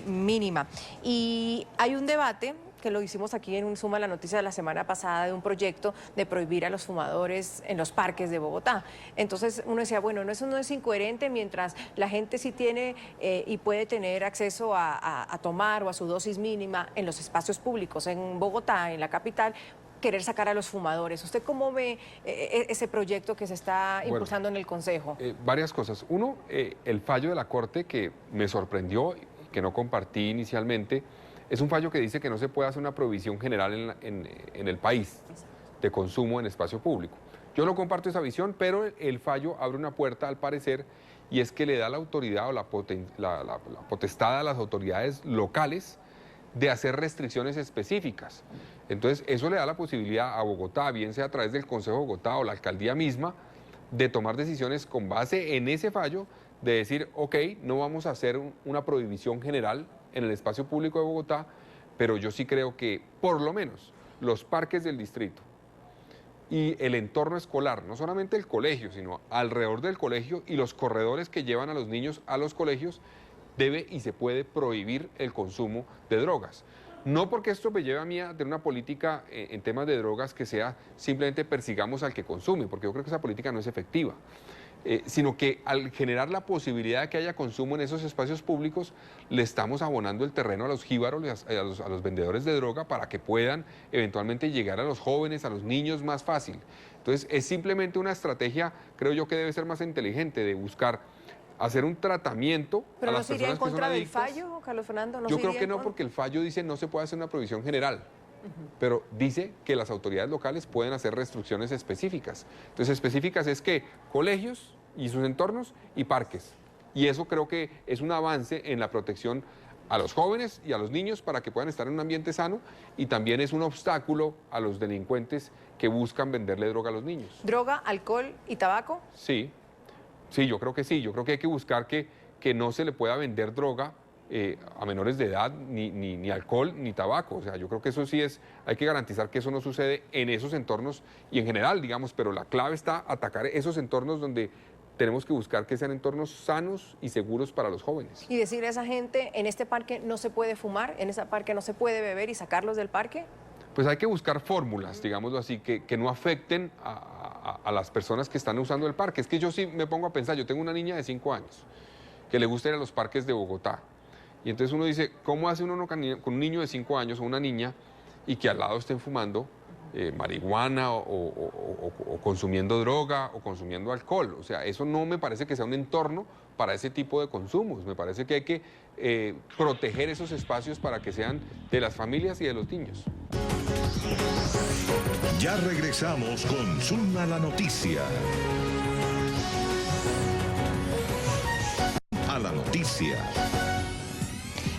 mínima. Y hay un debate que lo hicimos aquí en un Suma la noticia de la semana pasada, de un proyecto de prohibir a los fumadores en los parques de Bogotá. Entonces uno decía, bueno, eso no es incoherente mientras la gente sí tiene y puede tener acceso a tomar o a su dosis mínima en los espacios públicos en Bogotá, en la capital. querer sacar a los fumadores. ¿Usted cómo ve ese proyecto que se está impulsando en el Consejo? Varias cosas. Uno, el fallo de la Corte que me sorprendió, que no compartí inicialmente, es un fallo que dice que no se puede hacer una prohibición general en el país de consumo en espacio público. Yo no comparto esa visión, pero el fallo abre una puerta, al parecer, y es que le da la autoridad o la potestad a las autoridades locales de hacer restricciones específicas. Entonces, eso le da la posibilidad a Bogotá, bien sea a través del Consejo de Bogotá o la alcaldía misma, de tomar decisiones con base en ese fallo, de decir, ok, no vamos a hacer una prohibición general en el espacio público de Bogotá, pero yo sí creo que, por lo menos, los parques del distrito y el entorno escolar, no solamente el colegio, sino alrededor del colegio y los corredores que llevan a los niños a los colegios, debe y se puede prohibir el consumo de drogas. No porque esto me lleve a mí a tener una política en temas de drogas que sea simplemente persigamos al que consume, porque yo creo que esa política no es efectiva. Sino que al generar la posibilidad de que haya consumo en esos espacios públicos, le estamos abonando el terreno a los jíbaros, a los vendedores de droga, para que puedan eventualmente llegar a los jóvenes, a los niños más fácil. Entonces, es simplemente una estrategia, creo yo, que debe ser más inteligente, de buscar hacer un tratamiento a las personas que son adictas. ¿Pero no se iría en contra del fallo, Carlos Fernando? Yo creo que no, porque el fallo dice no se puede hacer una prohibición general. Pero dice que las autoridades locales pueden hacer restricciones específicas. Entonces, específicas es que colegios y sus entornos y parques. Y eso creo que es un avance en la protección a los jóvenes y a los niños para que puedan estar en un ambiente sano, y también es un obstáculo a los delincuentes que buscan venderle droga a los niños. ¿Droga, alcohol y tabaco? Sí, sí, yo creo que sí. Yo creo que hay que buscar que no se le pueda vender droga a menores de edad, ni alcohol, ni tabaco. O sea, yo creo que eso sí hay que garantizar que eso no sucede en esos entornos y en general, digamos, pero la clave está atacar esos entornos donde tenemos que buscar que sean entornos sanos y seguros para los jóvenes. Y decirle a esa gente, en este parque no se puede fumar, en ese parque no se puede beber, y sacarlos del parque. Pues hay que buscar fórmulas, digámoslo así, que no afecten a las personas que están usando el parque. Es que yo sí me pongo a pensar, yo tengo una niña de 5 años que le gusta ir a los parques de Bogotá. Y entonces uno dice, ¿cómo hace uno con un niño de 5 años o una niña y que al lado estén fumando marihuana o consumiendo droga o consumiendo alcohol? O sea, eso no me parece que sea un entorno para ese tipo de consumos. Me parece que hay que proteger esos espacios para que sean de las familias y de los niños. Ya regresamos con Zona la Noticia. A la noticia.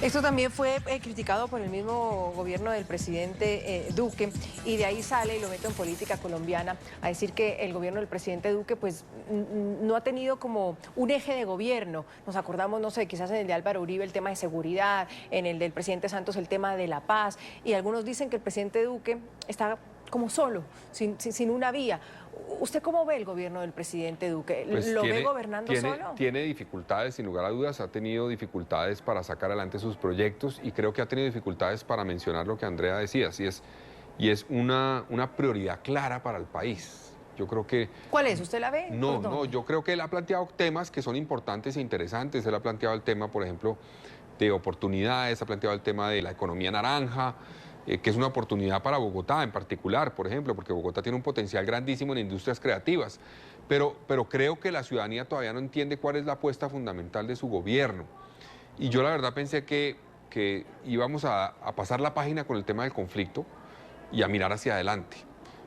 Esto también fue criticado por el mismo gobierno del presidente Duque, y de ahí sale y lo meto en política colombiana a decir que el gobierno del presidente Duque pues no ha tenido como un eje de gobierno. Nos acordamos, no sé, quizás en el de Álvaro Uribe el tema de seguridad, en el del presidente Santos el tema de la paz, y algunos dicen que el presidente Duque está como solo, sin una vía. ¿Usted cómo ve el gobierno del presidente Duque? Pues ¿Lo ve gobernando solo? Tiene dificultades, sin lugar a dudas, ha tenido dificultades para sacar adelante sus proyectos, y creo que ha tenido dificultades para mencionar lo que Andrea decía, y es una prioridad clara para el país. Yo creo que... ¿Cuál es? ¿Usted la ve? No, yo creo que él ha planteado temas que son importantes e interesantes. Él ha planteado el tema, por ejemplo, de oportunidades, ha planteado el tema de la economía naranja, que es una oportunidad para Bogotá en particular, por ejemplo, porque Bogotá tiene un potencial grandísimo en industrias creativas, pero creo que la ciudadanía todavía no entiende cuál es la apuesta fundamental de su gobierno. Y yo la verdad pensé que íbamos a pasar la página con el tema del conflicto y a mirar hacia adelante.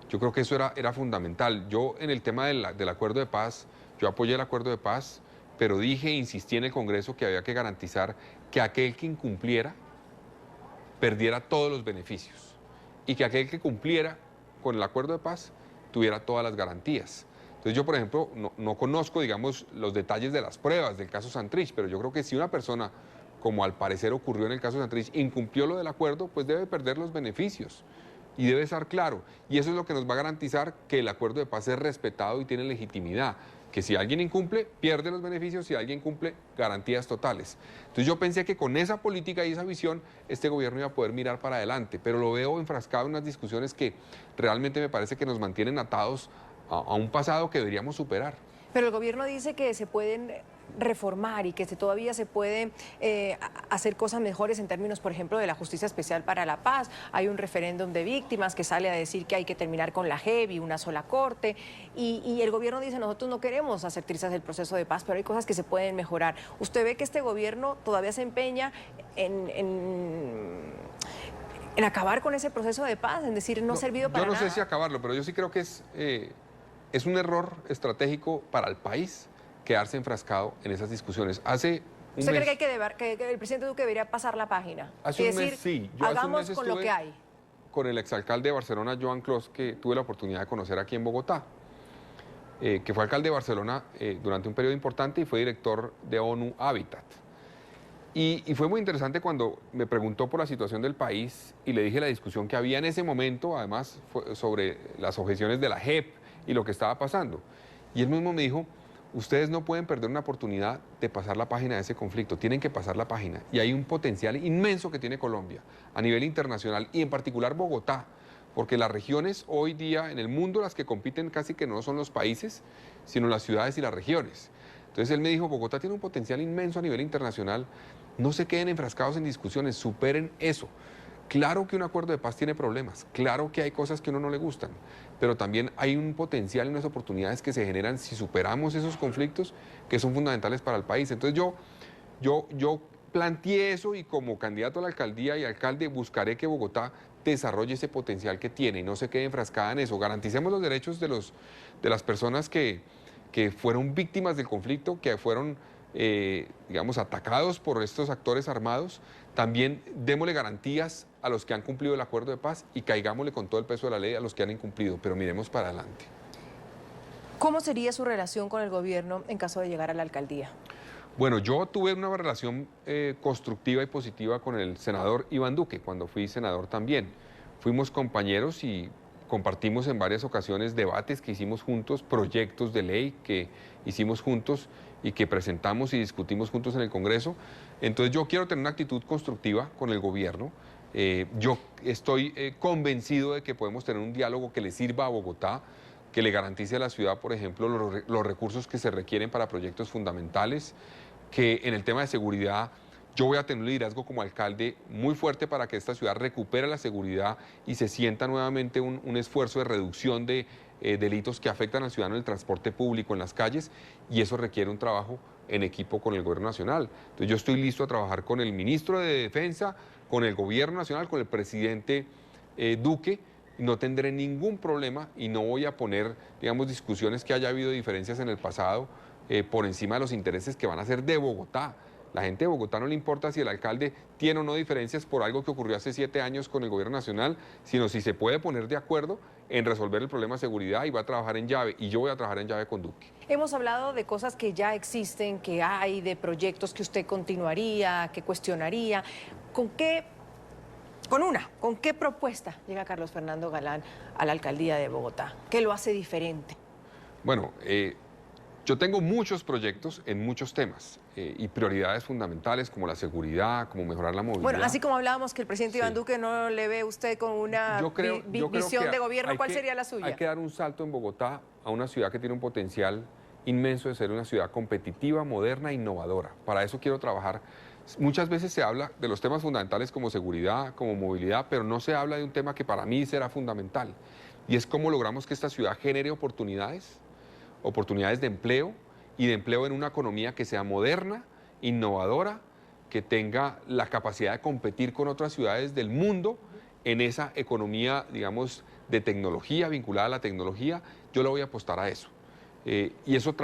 Yo creo que eso era fundamental. Yo en el tema del acuerdo de paz, yo apoyé el acuerdo de paz, pero dije e insistí en el Congreso que había que garantizar que aquel que incumpliera perdiera todos los beneficios, y que aquel que cumpliera con el acuerdo de paz tuviera todas las garantías. Entonces yo, por ejemplo, no conozco, digamos, los detalles de las pruebas del caso Santrich, pero yo creo que si una persona, como al parecer ocurrió en el caso Santrich, incumplió lo del acuerdo, pues debe perder los beneficios. Y debe estar claro. Y eso es lo que nos va a garantizar que el acuerdo de paz es respetado y tiene legitimidad. Que si alguien incumple, pierde los beneficios; si alguien cumple, garantías totales. Entonces yo pensé que con esa política y esa visión, este gobierno iba a poder mirar para adelante, pero lo veo enfrascado en unas discusiones que realmente me parece que nos mantienen atados a un pasado que deberíamos superar. Pero el gobierno dice que se pueden reformar y que todavía se puede hacer cosas mejores en términos, por ejemplo, de la Justicia Especial para la Paz. Hay un referéndum de víctimas que sale a decir que hay que terminar con la JEP y una sola corte, y el gobierno dice, nosotros no queremos hacer trizas del proceso de paz, pero hay cosas que se pueden mejorar. ¿Usted ve que este gobierno todavía se empeña en acabar con ese proceso de paz, en decir no ha servido para nada? Yo no sé si acabarlo, pero yo sí creo que es un error estratégico para el país quedarse enfrascado en esas discusiones. Hace un ¿Usted mes, cree que el presidente Duque debería pasar la página? hace Y un decir, mes, sí. Yo hace un hagamos mes con lo estuve que hay. con el exalcalde de Barcelona, Joan Clos, que tuve la oportunidad de conocer aquí en Bogotá, que fue alcalde de Barcelona durante un periodo importante y fue director de ONU Habitat. Y fue muy interesante cuando me preguntó por la situación del país y le dije la discusión que había en ese momento, además sobre las objeciones de la JEP y lo que estaba pasando. Y él mismo me dijo, ustedes no pueden perder una oportunidad de pasar la página de ese conflicto, tienen que pasar la página. Y hay un potencial inmenso que tiene Colombia a nivel internacional y en particular Bogotá, porque las regiones hoy día en el mundo las que compiten casi que no son los países, sino las ciudades y las regiones. Entonces él me dijo, Bogotá tiene un potencial inmenso a nivel internacional, no se queden enfrascados en discusiones, superen eso. Claro que un acuerdo de paz tiene problemas, claro que hay cosas que a uno no le gustan, pero también hay un potencial y unas oportunidades que se generan si superamos esos conflictos que son fundamentales para el país. Entonces yo planteé eso y como candidato a la alcaldía y alcalde buscaré que Bogotá desarrolle ese potencial que tiene y no se quede enfrascada en eso. Garanticemos los derechos de las personas que fueron víctimas del conflicto, que fueron digamos, atacados por estos actores armados. También démosle garantías a los que han cumplido el acuerdo de paz y caigámosle con todo el peso de la ley a los que han incumplido, pero miremos para adelante. ¿Cómo sería su relación con el gobierno en caso de llegar a la alcaldía? Bueno, yo tuve una relación constructiva y positiva con el senador Iván Duque, cuando fui senador también. Fuimos compañeros y compartimos en varias ocasiones debates que hicimos juntos, proyectos de ley que hicimos juntos y que presentamos y discutimos juntos en el Congreso. Entonces yo quiero tener una actitud constructiva con el gobierno. Yo estoy convencido de que podemos tener un diálogo que le sirva a Bogotá, que le garantice a la ciudad, por ejemplo, los recursos que se requieren para proyectos fundamentales, que en el tema de seguridad yo voy a tener un liderazgo como alcalde muy fuerte para que esta ciudad recupere la seguridad y se sienta nuevamente un esfuerzo de reducción de delitos que afectan al ciudadano en el transporte público, en las calles, y eso requiere un trabajo en equipo con el gobierno nacional. Entonces yo estoy listo a trabajar con el ministro de Defensa, con el gobierno nacional, con el presidente Duque. No tendré ningún problema y no voy a poner, digamos, discusiones que haya habido diferencias en el pasado por encima de los intereses que van a ser de Bogotá. La gente de Bogotá no le importa si el alcalde tiene o no diferencias por algo que ocurrió hace 7 años con el gobierno nacional, sino si se puede poner de acuerdo en resolver el problema de seguridad y va a trabajar en llave, y yo voy a trabajar en llave con Duque. Hemos hablado de cosas que ya existen, que hay, de proyectos que usted continuaría, que cuestionaría. ¿Con qué propuesta llega Carlos Fernando Galán a la alcaldía de Bogotá? ¿Qué lo hace diferente? Bueno, yo tengo muchos proyectos en muchos temas y prioridades fundamentales como la seguridad, como mejorar la movilidad. Bueno, así como hablábamos que el presidente Iván Sí. Duque no le ve usted con una Yo creo visión que de gobierno, ¿cuál sería la suya? Hay que dar un salto en Bogotá a una ciudad que tiene un potencial inmenso de ser una ciudad competitiva, moderna e innovadora. Para eso quiero trabajar. Muchas veces se habla de los temas fundamentales como seguridad, como movilidad, pero no se habla de un tema que para mí será fundamental, y es cómo logramos que esta ciudad genere oportunidades de empleo, y de empleo en una economía que sea moderna, innovadora, que tenga la capacidad de competir con otras ciudades del mundo en esa economía, digamos, de tecnología, vinculada a la tecnología. Yo le voy a apostar a eso. Y eso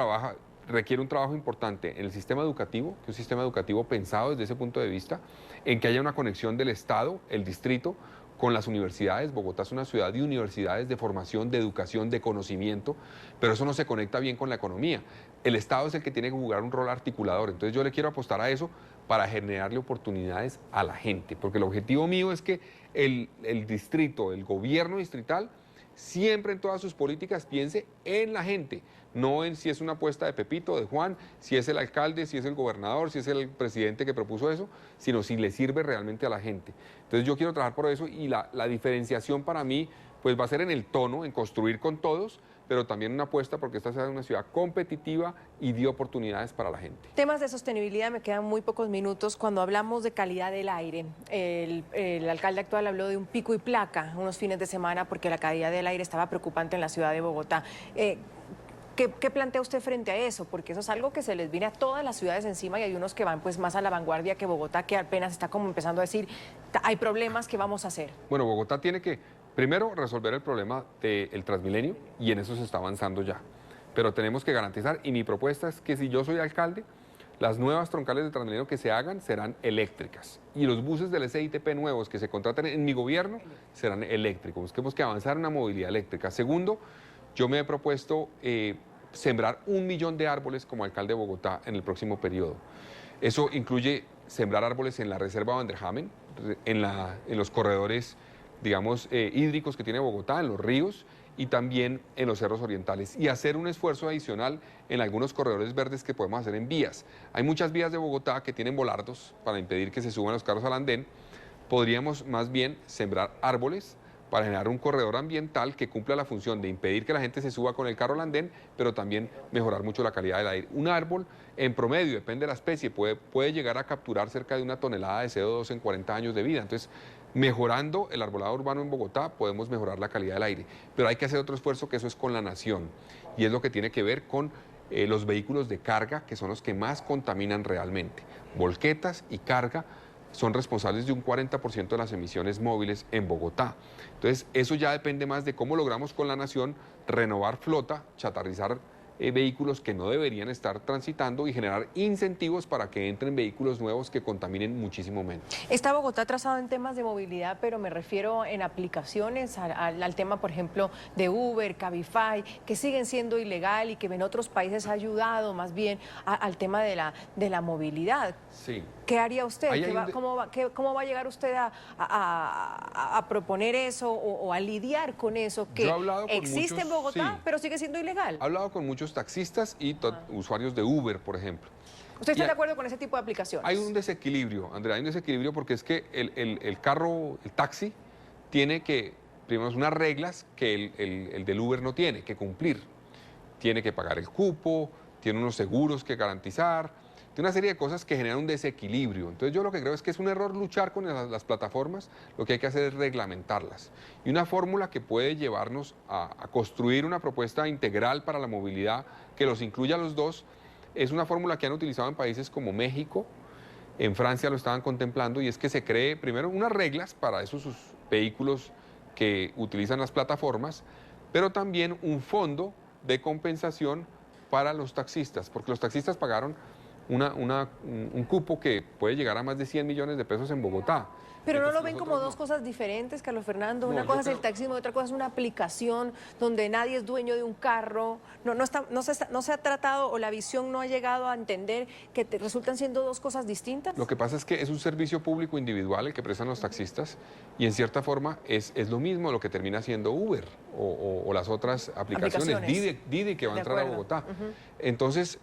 requiere un trabajo importante en el sistema educativo, que es un sistema educativo pensado desde ese punto de vista, en que haya una conexión del Estado, el distrito, con las universidades. Bogotá es una ciudad de universidades, de formación, de educación, de conocimiento, pero eso no se conecta bien con la economía. El Estado es el que tiene que jugar un rol articulador, entonces yo le quiero apostar a eso para generarle oportunidades a la gente, porque el objetivo mío es que el distrito, el gobierno distrital, siempre en todas sus políticas piense en la gente, no en si es una apuesta de Pepito, de Juan, si es el alcalde, si es el gobernador, si es el presidente que propuso eso, sino si le sirve realmente a la gente. Entonces yo quiero trabajar por eso, y la diferenciación para mí pues va a ser en el tono, en construir con todos, pero también una apuesta porque esta sea una ciudad competitiva y de oportunidades para la gente. Temas de sostenibilidad, me quedan muy pocos minutos. Cuando hablamos de calidad del aire, el alcalde actual habló de un pico y placa unos fines de semana porque la calidad del aire estaba preocupante en la ciudad de Bogotá. ¿Qué plantea usted frente a eso? Porque eso es algo que se les viene a todas las ciudades encima y hay unos que van pues más a la vanguardia que Bogotá, que apenas está como empezando a decir, hay problemas, ¿qué vamos a hacer? Bueno, Bogotá tiene que, primero, resolver el problema del Transmilenio y en eso se está avanzando ya. Pero tenemos que garantizar, y mi propuesta es que si yo soy alcalde, las nuevas troncales de Transmilenio que se hagan serán eléctricas y los buses del SITP nuevos que se contraten en mi gobierno serán eléctricos. Busquemos que avanzar en una movilidad eléctrica. Segundo, yo me he propuesto sembrar 1 millón de árboles como alcalde de Bogotá en el próximo periodo. Eso incluye sembrar árboles en la reserva Van der Hamen, en los corredores, digamos, hídricos que tiene Bogotá, en los ríos y también en los cerros orientales, y hacer un esfuerzo adicional en algunos corredores verdes que podemos hacer en vías. Hay muchas vías de Bogotá que tienen volardos para impedir que se suban los carros al andén. Podríamos más bien sembrar árboles para generar un corredor ambiental que cumpla la función de impedir que la gente se suba con el carro al andén, pero también mejorar mucho la calidad del aire. Un árbol, en promedio, depende de la especie, puede llegar a capturar cerca de 1 tonelada de CO2 en 40 años de vida. Entonces, mejorando el arbolado urbano en Bogotá, podemos mejorar la calidad del aire. Pero hay que hacer otro esfuerzo, que eso es con la nación, y es lo que tiene que ver con los vehículos de carga, que son los que más contaminan realmente. Volquetas y carga son responsables de un 40% de las emisiones móviles en Bogotá. Entonces, eso ya depende más de cómo logramos con la nación renovar flota, chatarrizar vehículos que no deberían estar transitando y generar incentivos para que entren vehículos nuevos que contaminen muchísimo menos. Está Bogotá atrasado en temas de movilidad, pero me refiero en aplicaciones al tema, por ejemplo, de Uber, Cabify, que siguen siendo ilegal y que en otros países ha ayudado más bien al tema de la movilidad. Sí. ¿Qué haría usted? ¿Cómo va a llegar usted a proponer eso o a lidiar con eso que existe en Bogotá, pero sigue siendo ilegal? He hablado con muchos taxistas y usuarios de Uber, por ejemplo. ¿Usted está de acuerdo con ese tipo de aplicaciones? Hay un desequilibrio, Andrea, hay un desequilibrio porque es que el taxi tiene que, primero, unas reglas que el del Uber no tiene que cumplir. Tiene que pagar el cupo, tiene unos seguros que garantizar, tiene una serie de cosas que generan un desequilibrio. Entonces yo lo que creo es que es un error luchar con las plataformas, lo que hay que hacer es reglamentarlas. Y una fórmula que puede llevarnos a construir una propuesta integral para la movilidad que los incluya a los dos, es una fórmula que han utilizado en países como México, en Francia lo estaban contemplando, y es que se cree primero unas reglas para esos vehículos que utilizan las plataformas, pero también un fondo de compensación para los taxistas, porque los taxistas pagaron un cupo que puede llegar a más de 100 millones de pesos en Bogotá. Pero no lo ven como dos cosas diferentes, Carlos Fernando. Una cosa es el taxismo y otra cosa es una aplicación donde nadie es dueño de un carro. No se ha tratado o la visión no ha llegado a entender que resultan siendo dos cosas distintas. Lo que pasa es que es un servicio público individual el que prestan los taxistas y en cierta forma es lo mismo lo que termina siendo Uber o las otras aplicaciones. Didi que va a entrar a Bogotá. Entonces,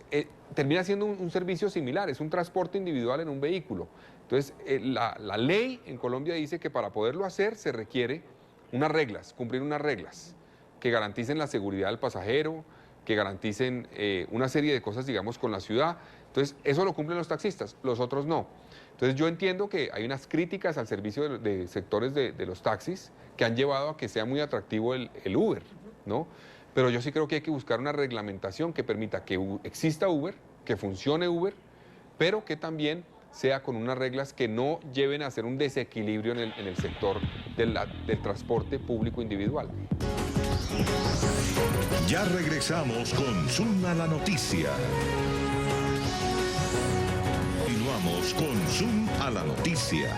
termina siendo un servicio similar, es un transporte individual en un vehículo. Entonces, la ley en Colombia dice que para poderlo hacer se requiere unas reglas, cumplir unas reglas que garanticen la seguridad del pasajero, que garanticen una serie de cosas, digamos, con la ciudad. Entonces, eso lo cumplen los taxistas, los otros no. Entonces, yo entiendo que hay unas críticas al servicio de sectores de los taxis que han llevado a que sea muy atractivo el Uber, ¿no? Pero yo sí creo que hay que buscar una reglamentación que permita que exista Uber, que funcione Uber, pero que también sea con unas reglas que no lleven a hacer un desequilibrio en el sector del transporte público individual. Ya regresamos con Zoom a la noticia. Continuamos con Zoom a la noticia.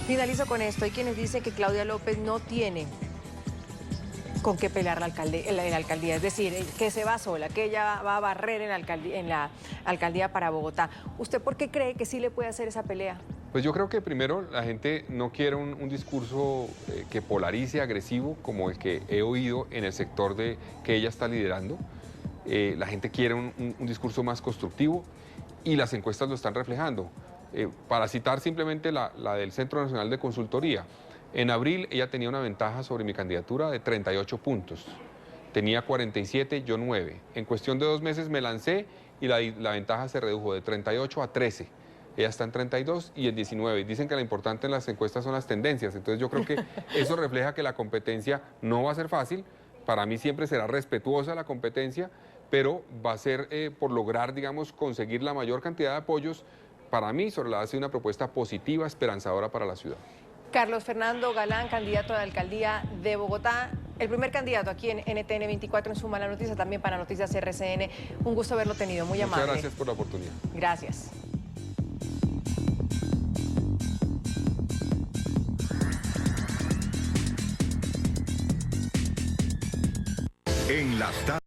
Finalizo con esto. Hay quienes dicen que Claudia López no tiene con qué pelear la alcaldía, es decir, que se va sola, que ella va a barrer en la alcaldía para Bogotá. ¿Usted por qué cree que sí le puede hacer esa pelea? Pues yo creo que primero la gente no quiere un discurso que polarice, agresivo, como el que he oído en el sector que ella está liderando. La gente quiere un discurso más constructivo y las encuestas lo están reflejando. Para citar simplemente la del Centro Nacional de Consultoría, en abril ella tenía una ventaja sobre mi candidatura de 38 puntos tenía 47, yo 9. En cuestión de 2 meses me lancé y la ventaja se redujo de 38 a 13. Ella está en 32 y en 19. Dicen que lo importante en las encuestas son las tendencias, entonces yo creo que eso refleja que la competencia no va a ser fácil. Para mí siempre será respetuosa la competencia, pero va a ser por lograr, digamos, conseguir la mayor cantidad de apoyos. Para mí, sobre la base de una propuesta positiva, esperanzadora para la ciudad. Carlos Fernando Galán, candidato a la alcaldía de Bogotá, el primer candidato aquí en NTN 24 en Suma la Noticia, también para Noticias RCN. Un gusto haberlo tenido, muy amable. Muchas gracias por la oportunidad. Gracias. En las tardes.